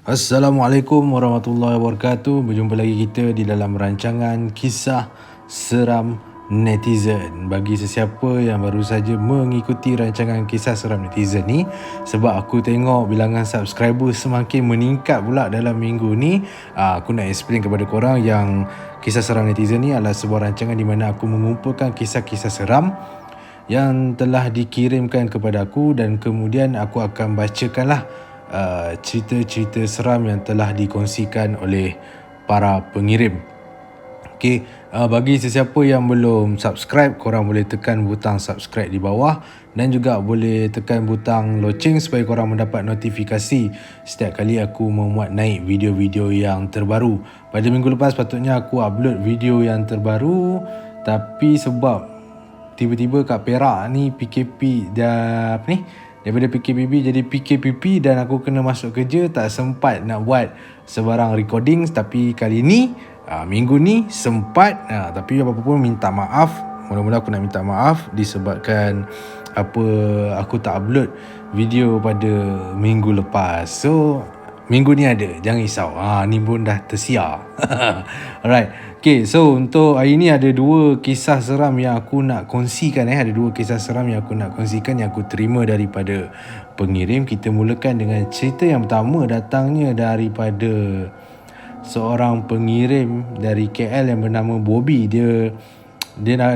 Assalamualaikum warahmatullahi wabarakatuh. Berjumpa lagi kita di dalam rancangan Kisah Seram Netizen. Bagi sesiapa yang baru saja mengikuti rancangan Kisah Seram Netizen ni, sebab aku tengok bilangan subscriber semakin meningkat pula dalam minggu ni, aku nak explain kepada korang yang Kisah Seram Netizen ni adalah sebuah rancangan di mana aku mengumpulkan kisah-kisah seram yang telah dikirimkan kepada aku, dan kemudian aku akan bacakanlah cerita-cerita seram yang telah dikongsikan oleh para pengirim. Okey, bagi sesiapa yang belum subscribe, korang boleh tekan butang subscribe di bawah dan juga boleh tekan butang loceng supaya korang mendapat notifikasi setiap kali aku memuat naik video-video yang terbaru. Pada minggu lepas patutnya aku upload video yang terbaru, tapi sebab tiba-tiba kat Perak ni PKP dah daripada PKPB jadi PKPP dan aku kena masuk kerja, tak sempat nak buat sebarang recording. Tapi kali ni minggu ni sempat, tapi apa pun minta maaf. Mula-mula aku nak minta maaf disebabkan aku tak upload video pada minggu lepas. So minggu ni ada, jangan risau. Ni pun dah tersiar. Alright. Okay, so untuk hari ni ada dua kisah seram yang aku nak kongsikan. Ada dua kisah seram yang aku nak kongsikan yang aku terima daripada pengirim. Kita mulakan dengan cerita yang pertama, datangnya daripada seorang pengirim dari KL yang bernama Bobby. Dia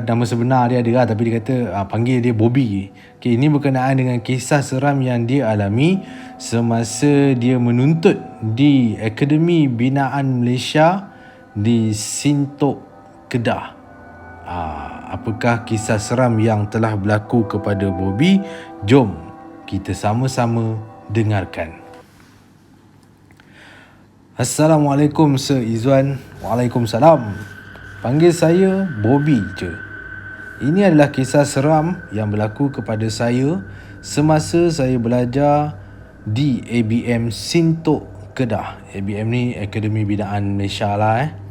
nama sebenar dia ada tapi dia kata panggil dia Bobby. Okay, ini berkenaan dengan kisah seram yang dia alami semasa dia menuntut di Akademi Binaan Malaysia di Sintok, Kedah. Apakah kisah seram yang telah berlaku kepada Bobby? Jom kita sama-sama dengarkan. Assalamualaikum Sir Izzuan. Waalaikumsalam. Panggil saya Bobby je. Ini adalah kisah seram yang berlaku kepada saya semasa saya belajar di ABM Sintok, Kedah. ABM ni Akademi Binaan Malaysia lah.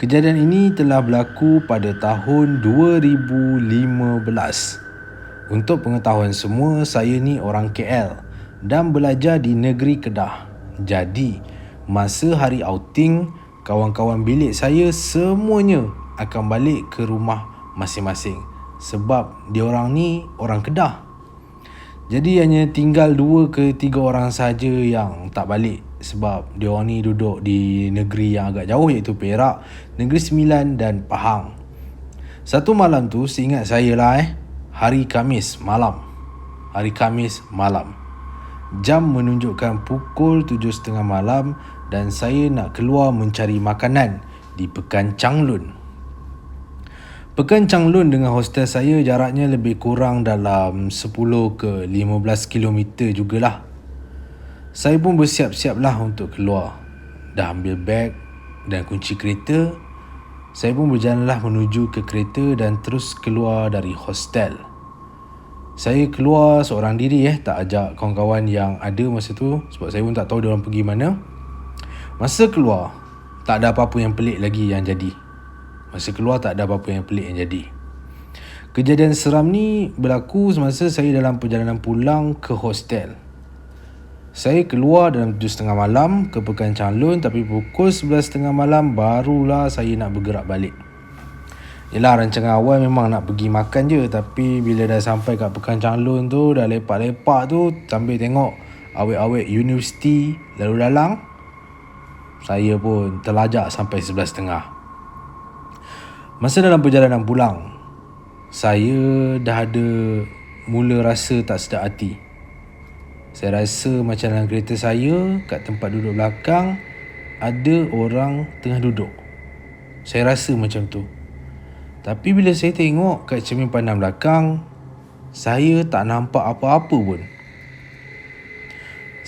Kejadian ini telah berlaku pada tahun 2015. Untuk pengetahuan semua, saya ni orang KL dan belajar di negeri Kedah. Jadi, masa hari outing, kawan-kawan bilik saya semuanya akan balik ke rumah masing-masing sebab diorang ni orang Kedah. Jadi hanya tinggal 2 ke 3 orang saja yang tak balik sebab diorang ni duduk di negeri yang agak jauh, iaitu Perak, Negeri Sembilan dan Pahang. Satu malam tu, seingat saya lah hari Khamis malam. Jam menunjukkan pukul 7.30 malam dan saya nak keluar mencari makanan di Pekan Changlun. Pekan Changlun dengan hostel saya jaraknya lebih kurang dalam 10 ke 15 km jugalah. Saya pun bersiap-siaplah untuk keluar. Dah ambil beg dan kunci kereta. Saya pun berjalanlah menuju ke kereta dan terus keluar dari hostel. Saya keluar seorang diri, tak ajak kawan-kawan yang ada masa tu sebab saya pun tak tahu diorang pergi mana. Masa keluar, tak ada apa-apa yang pelik lagi yang jadi. Kejadian seram ni berlaku semasa saya dalam perjalanan pulang ke hostel. Saya keluar dalam 7.30 malam ke Pekan Changlun, tapi pukul 11.30 malam barulah saya nak bergerak balik. Yelah, rancangan awal memang nak pergi makan je, tapi bila dah sampai kat Pekan Changlun tu, dah lepak-lepak tu sambil tengok awet-awet universiti lalu lalang, saya pun terlajak sampai 11.30. Masa dalam perjalanan pulang, saya dah ada mula rasa tak sedap hati. Saya rasa macam dalam kereta saya, kat tempat duduk belakang, ada orang tengah duduk. Saya rasa macam tu. Tapi bila saya tengok kat cermin pandang belakang, saya tak nampak apa-apa pun.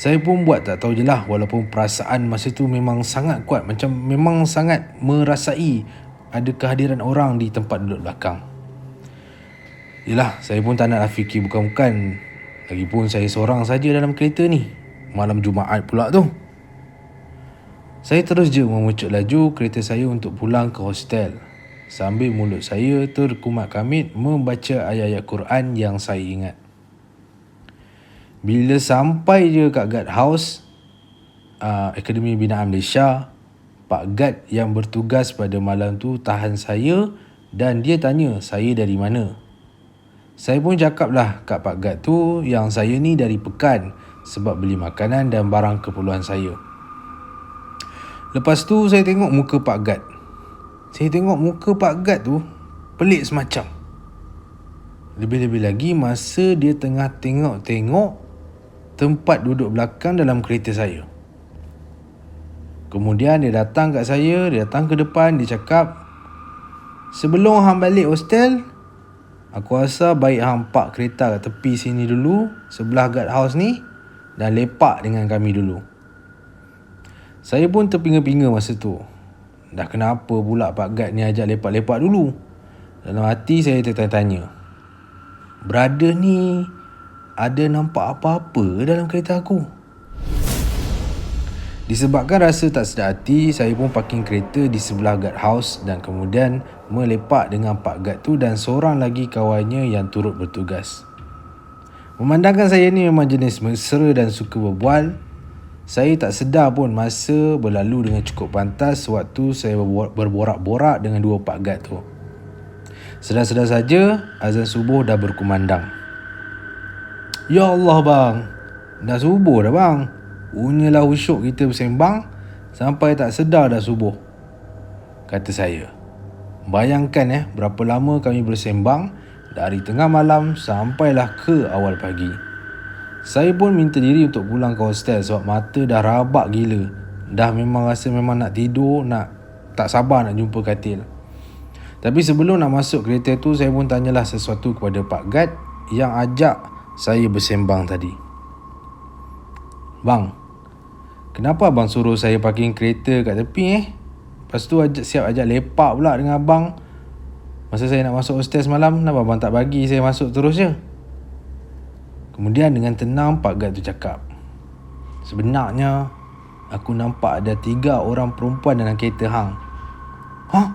Saya pun buat tak tahu je lah, walaupun perasaan masa tu memang sangat kuat, macam memang sangat merasai ada kehadiran orang di tempat duduk belakang. Yelah, saya pun tak naklah fikir bukan-bukan. Lagipun saya seorang saja dalam kereta ni, malam Jumaat pula tu. Saya terus je memucut laju kereta saya untuk pulang ke hostel, sambil mulut saya terkumat kamit membaca ayat-ayat Quran yang saya ingat. Bila sampai je kat guard house, Akademi Binaan Malaysia. Pak Gad yang bertugas pada malam tu tahan saya dan dia tanya saya dari mana. Saya pun cakap lah kat Pak Gad tu yang saya ni dari Pekan sebab beli makanan dan barang keperluan saya. Lepas tu saya tengok muka Pak Gad. Saya tengok muka Pak Gad tu pelik semacam. Lebih-lebih lagi masa dia tengah tengok-tengok tempat duduk belakang dalam kereta saya. Kemudian dia datang kat saya, dia datang ke depan, dia cakap, "Sebelum hang balik hostel, aku rasa baik hang park kereta kat tepi sini dulu, sebelah guard house ni, dan lepak dengan kami dulu." Saya pun terpinga-pinga masa tu. Dah kenapa pula Pak Gad ni ajak lepak-lepak dulu? Dalam hati saya tertanya-tanya, brother ni ada nampak apa-apa dalam kereta aku? Disebabkan rasa tak sedar hati, saya pun parking kereta di sebelah guard house dan kemudian melepak dengan Pak Gad tu dan seorang lagi kawannya yang turut bertugas. Memandangkan saya ni memang jenis mesra dan suka berbual, saya tak sedar pun masa berlalu dengan cukup pantas sewaktu saya berborak-borak dengan dua Pak Gad tu. Sedar-sedar saja azan subuh dah berkumandang. "Ya Allah bang, dah subuh dah bang. Punyalah khusyuk kita bersembang sampai tak sedar dah subuh," kata saya. Bayangkan berapa lama kami bersembang dari tengah malam sampailah ke awal pagi. Saya pun minta diri untuk pulang ke hostel sebab mata dah rabak gila. Dah memang rasa memang nak tidur, tak sabar nak jumpa katil. Tapi sebelum nak masuk kereta tu, saya pun tanyalah sesuatu kepada Pak Gad yang ajak saya bersembang tadi. "Bang, kenapa abang suruh saya parking kereta kat tepi Lepas tu siap ajak lepak pula dengan abang. Masa saya nak masuk hostel semalam, kenapa abang tak bagi saya masuk terus je?" Kemudian dengan tenang Pak Gad tu cakap, "Sebenarnya aku nampak ada 3 orang perempuan dalam kereta hang." "Hah?"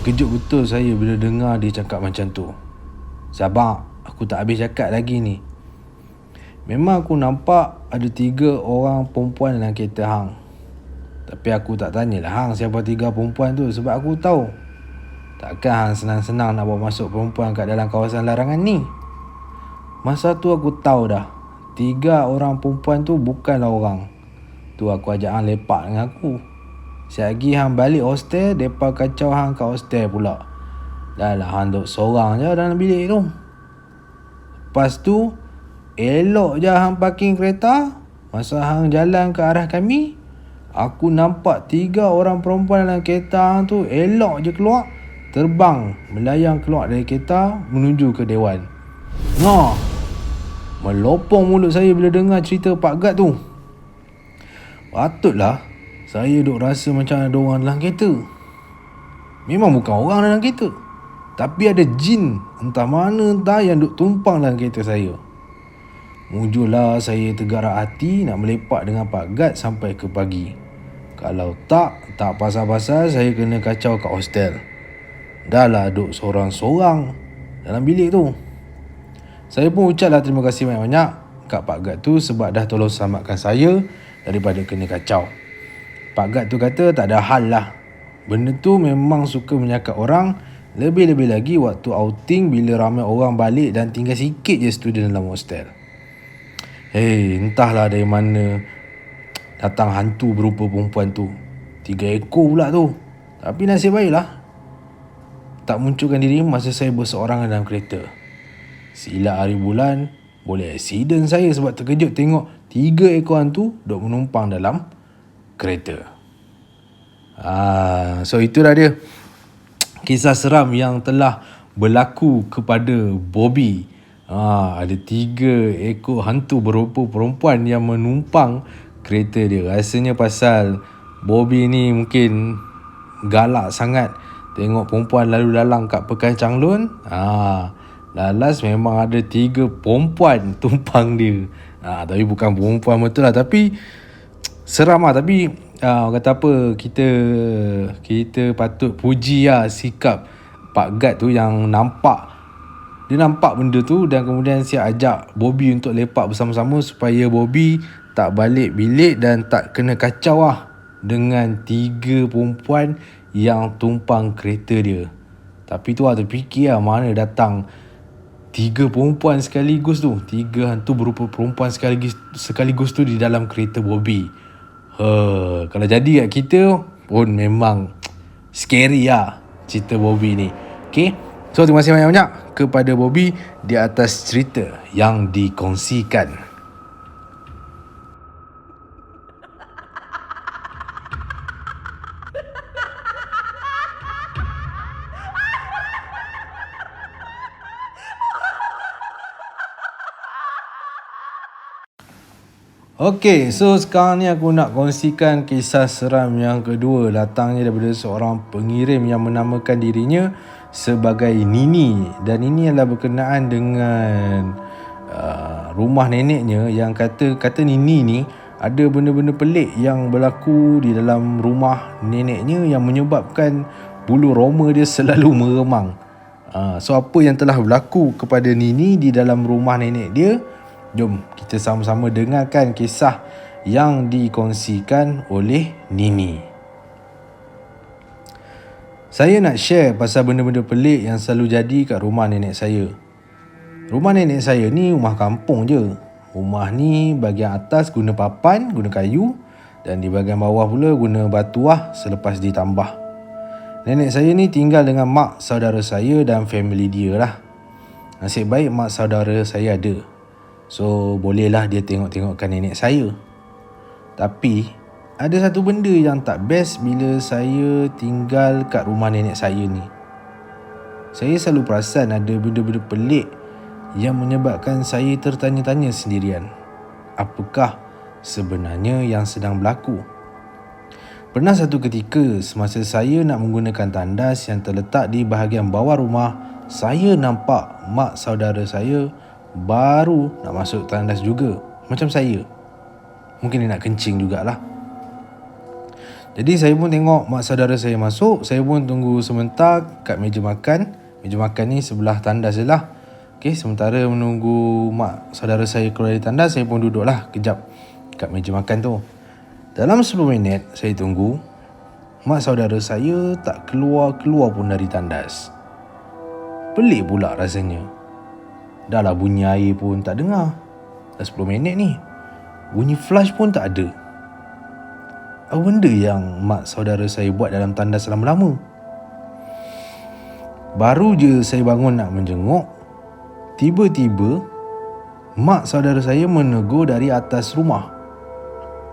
Terkejut betul saya bila dengar dia cakap macam tu. "Sabar, aku tak habis cakap lagi ni. Memang aku nampak ada 3 orang perempuan dalam kereta hang. Tapi aku tak tanyalah hang siapa 3 perempuan tu sebab aku tahu takkan hang senang-senang nak bawa masuk perempuan kat dalam kawasan larangan ni. Masa tu aku tahu dah 3 orang perempuan tu bukanlah orang. Tu aku ajak hang lepak dengan aku. Siap lagi hang balik hostel, depa kacau hang kat hostel pula. Dah lah hang duduk seorang je dalam bilik tu. Lepas tu elok je hang parking kereta. Masa hang jalan ke arah kami, aku nampak 3 orang perempuan dalam kereta hang tu elok je keluar, terbang melayang keluar dari kereta menuju ke Dewan." Melopong mulut saya bila dengar cerita Pak Gad tu. Patutlah saya duk rasa macam ada orang dalam kereta. Memang bukan orang dalam kereta, tapi ada jin entah mana entah yang duk tumpang dalam kereta saya. Mujurlah saya tergerak hati nak melepak dengan Pak Gad sampai ke pagi. Kalau tak pasal-pasal saya kena kacau kat hostel. Dah lah duk sorang-sorang dalam bilik tu. Saya pun ucaplah terima kasih banyak-banyak kat Pak Gad tu sebab dah tolong selamatkan saya daripada kena kacau. Pak Gad tu kata tak ada hal lah. Benda tu memang suka menyakap orang, lebih-lebih lagi waktu outing bila ramai orang balik dan tinggal sikit je student dalam hostel. Entahlah dari mana datang hantu berupa perempuan tu. 3 ekor pula tu. Tapi nasib baiklah tak munculkan diri masa saya berseorangan dalam kereta. Silap hari bulan boleh aksiden saya sebab terkejut tengok 3 ekor hantu duk menumpang dalam kereta. So itulah dia kisah seram yang telah berlaku kepada Bobby. Ada 3 ekor hantu berupa perempuan yang menumpang kereta dia. Rasanya pasal Bobby ni mungkin galak sangat tengok perempuan lalu lalang kat Pekan Changlun. Lalas memang ada 3 perempuan tumpang dia. Tapi bukan perempuan betul lah, tapi seram lah. Tapi kata apa, kita patut puji lah sikap Pak Gad tu yang nampak. Dia nampak benda tu dan kemudian siap ajak Bobby untuk lepak bersama-sama supaya Bobby tak balik bilik dan tak kena kacau lah dengan 3 perempuan yang tumpang kereta dia. Tapi tu lah terfikir lah, mana datang 3 perempuan sekaligus tu, 3 hantu berupa perempuan sekaligus tu di dalam kereta Bobby. Kalau jadi kat kita pun memang scary lah cerita Bobby ni. Okay, so terima kasih banyak-banyak kepada Bobby di atas cerita yang dikongsikan. Okay, so sekarang ni aku nak kongsikan kisah seram yang kedua. Datangnya daripada seorang pengirim yang menamakan dirinya sebagai Nini. Dan ini adalah berkenaan dengan rumah neneknya yang kata Nini ni ada benda-benda pelik yang berlaku di dalam rumah neneknya yang menyebabkan bulu roma dia selalu meremang. So apa yang telah berlaku kepada Nini di dalam rumah nenek dia? Jom kita sama-sama dengarkan kisah yang dikongsikan oleh Nini. Saya nak share pasal benda-benda pelik yang selalu jadi kat rumah nenek saya. Rumah nenek saya ni rumah kampung je. Rumah ni bahagian atas guna papan, guna kayu, dan di bahagian bawah pula guna batu lah selepas ditambah. Nenek saya ni tinggal dengan mak saudara saya dan family dia lah. Nasib baik mak saudara saya ada. So bolehlah dia tengok-tengokkan nenek saya. Tapi ada satu benda yang tak best bila saya tinggal kat rumah nenek saya ni. Saya selalu perasan ada benda-benda pelik yang menyebabkan saya tertanya-tanya sendirian. Apakah sebenarnya yang sedang berlaku? Pernah satu ketika semasa saya nak menggunakan tandas yang terletak di bahagian bawah rumah, saya nampak mak saudara saya baru nak masuk tandas juga, macam saya. Mungkin dia nak kencing jugalah. Jadi saya pun tengok mak saudara saya masuk. Saya pun tunggu sebentar kat meja makan. Meja makan ni sebelah tandas je lah. Okay, sementara menunggu mak saudara saya keluar dari tandas, saya pun duduklah kejap kat meja makan tu. Dalam 10 minit saya tunggu, mak saudara saya tak keluar-keluar pun dari tandas. Pelik pula rasanya. Dah lah bunyi air pun tak dengar. Dah 10 minit ni. Bunyi flush pun tak ada. Apa benda yang mak saudara saya buat dalam tandas lama-lama? Baru je saya bangun nak menjenguk, tiba-tiba mak saudara saya menegur dari atas rumah.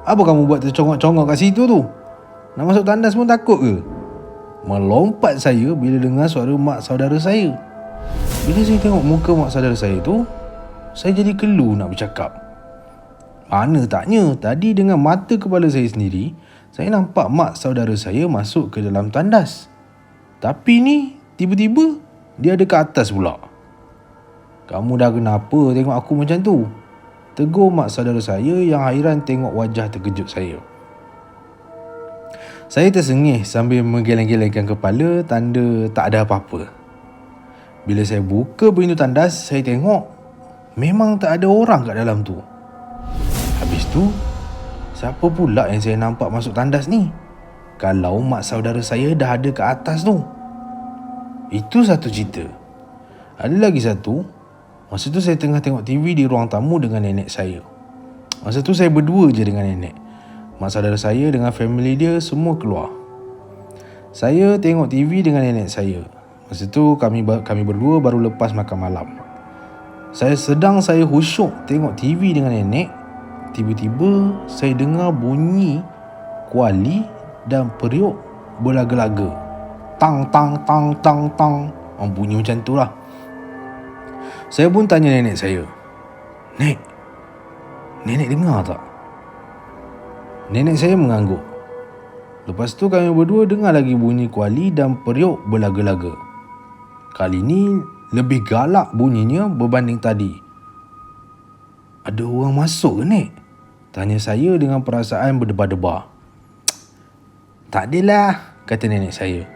Apa kamu buat tercongok-congok kat situ tu? Nak masuk tandas pun takut ke? Melompat saya bila dengar suara mak saudara saya. Bila saya tengok muka mak saudara saya tu, saya jadi kelu nak bercakap. Mana taknya, tadi dengan mata kepala saya sendiri, saya nampak mak saudara saya masuk ke dalam tandas. Tapi ni, tiba-tiba, dia ada ke atas pula. Kamu dah kenapa tengok aku macam tu? Tegur mak saudara saya yang hairan tengok wajah terkejut saya. Saya tersengih sambil menggeleng-gelengkan kepala, tanda tak ada apa-apa. Bila saya buka pintu tandas, saya tengok memang tak ada orang kat dalam tu. Habis tu, siapa pula yang saya nampak masuk tandas ni? Kalau mak saudara saya dah ada kat atas tu. Itu satu cerita. Ada lagi satu. Masa tu saya tengah tengok TV di ruang tamu dengan nenek saya. Masa tu saya berdua je dengan nenek. Mak saudara saya dengan family dia semua keluar. Saya tengok TV dengan nenek saya. Masa tu kami berdua baru lepas makan malam. Saya khusyuk tengok TV dengan nenek. Tiba-tiba saya dengar bunyi kuali dan periuk berlaga-laga. Tang tang tang tang tang. Bunyi macam tu lah. Saya pun tanya nenek saya, Nenek dengar tak? Nenek saya mengangguk. Lepas tu kami berdua dengar lagi bunyi kuali dan periuk berlaga-laga. Kali ni lebih galak bunyinya berbanding tadi. Ada orang masuk ke, Nek? Tanya saya dengan perasaan berdebar-debar. Tak adalah, kata nenek saya.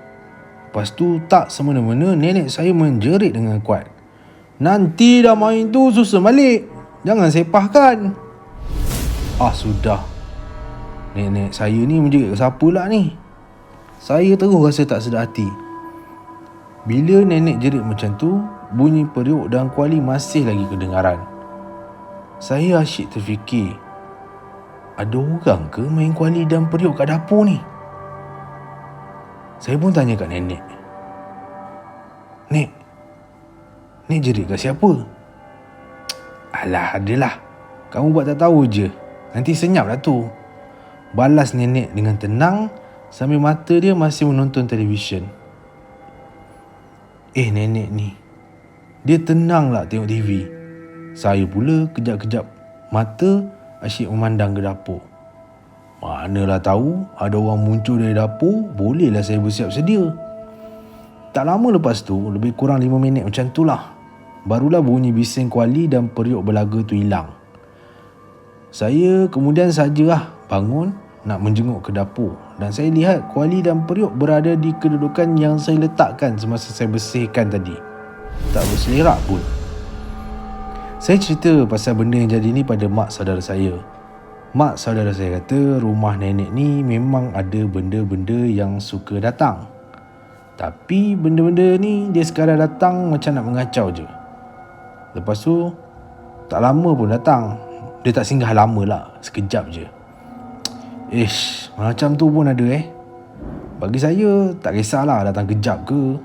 Lepas tu tak semena-mena nenek saya menjerit dengan kuat. Nanti dah main tu susun balik. Jangan sepahkan. Sudah. Nenek saya ni menjerit ke siapa pula ni? Saya terus rasa tak sedar hati. Bila nenek jerit macam tu, bunyi periuk dan kuali masih lagi kedengaran. Saya asyik terfikir, ada orang ke main kuali dan periuk kat dapur ni? Saya pun tanya kat nenek, Nek jerit kat siapa? Alah, adalah. Kamu buat tak tahu je. Nanti senyap lah tu. Balas nenek dengan tenang sambil mata dia masih menonton televisyen. Nenek ni, dia tenang lah tengok TV. Saya pula kejap-kejap mata asyik memandang ke dapur. Manalah tahu ada orang muncul dari dapur, bolehlah saya bersiap sedia. Tak lama lepas tu, lebih kurang 5 minit macam tu lah, barulah bunyi bising kuali dan periuk belaga tu hilang. Saya kemudian sajalah bangun nak menjenguk ke dapur, dan saya lihat kuali dan periuk berada di kedudukan yang saya letakkan semasa saya bersihkan tadi. Tak berselerak pun. Saya cerita pasal benda yang jadi ni pada mak saudara saya. Mak saudara saya kata rumah nenek ni memang ada benda-benda yang suka datang. Tapi benda-benda ni dia sekadar datang macam nak mengacau je. Lepas tu tak lama pun datang. Dia tak singgah lama lah, sekejap je. Macam tu pun ada Bagi saya tak kisahlah datang kejap ke,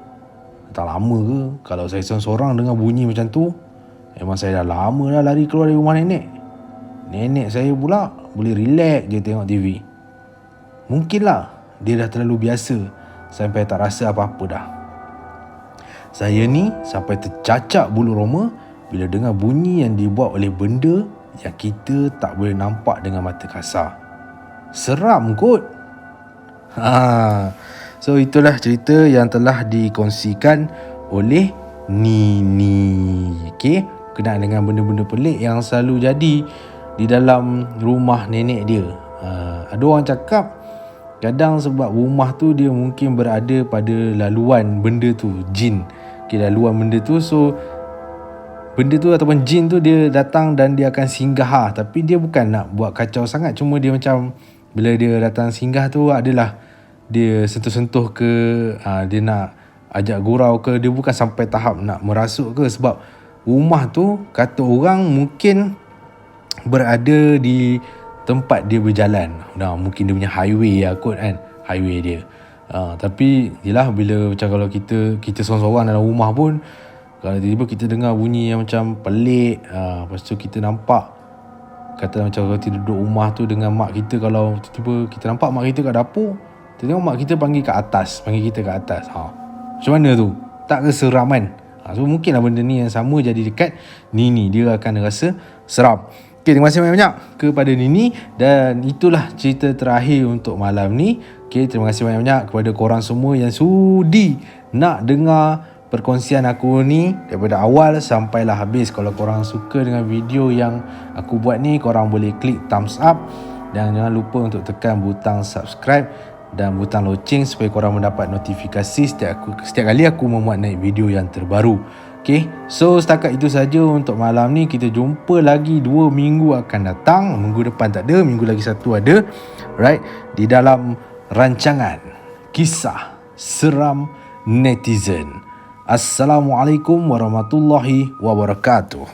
datang lama ke. Kalau saya seorang-seorang dengar bunyi macam tu, memang saya dah lama dah lari keluar dari rumah nenek. Nenek saya pula boleh relax je tengok TV. Mungkinlah dia dah terlalu biasa sampai tak rasa apa-apa dah. Saya ni sampai tercacak bulu roma bila dengar bunyi yang dibuat oleh benda yang kita tak boleh nampak dengan mata kasar. Seram kot. So itulah cerita yang telah dikongsikan oleh Nini. Kenaan dengan benda-benda pelik yang selalu jadi di dalam rumah nenek dia. Ada orang cakap kadang sebab rumah tu dia mungkin berada pada laluan benda tu, jin. Laluan benda tu, so benda tu ataupun jin tu dia datang dan dia akan singgah. Tapi dia bukan nak buat kacau sangat, cuma dia macam bila dia datang singgah tu adalah dia sentuh-sentuh ke, dia nak ajak gurau ke, dia bukan sampai tahap nak merasuk ke. Sebab rumah tu kata orang mungkin berada di tempat dia berjalan. Mungkin dia punya highway lah kot kan, highway dia. Tapi yelah, bila macam kalau kita seorang-seorang dalam rumah pun, kalau tiba-tiba kita dengar bunyi yang macam pelik, lepas tu kita nampak, kata macam kalau kita duduk rumah tu dengan mak kita, kalau tiba-tiba kita nampak mak kita kat dapur, kita tengok mak kita panggil kita kat atas. Macam mana tu? Tak keseram kan? So mungkinlah benda ni yang sama jadi dekat Nini. Dia akan rasa seram. Terima kasih banyak-banyak kepada Nini. Dan itulah cerita terakhir untuk malam ni. Terima kasih banyak-banyak kepada korang semua yang sudi nak dengar perkongsian aku ni daripada awal sampailah habis. Kalau korang suka dengan video yang aku buat ni, korang boleh klik thumbs up. Dan jangan lupa untuk tekan butang subscribe dan butang loceng supaya korang mendapat notifikasi setiap kali aku memuat naik video yang terbaru. So setakat itu saja untuk malam ni. Kita jumpa lagi 2 minggu akan datang. Minggu depan tak ada, minggu lagi satu ada, right, di dalam rancangan Kisah Seram Netizen. Assalamualaikum warahmatullahi wabarakatuh.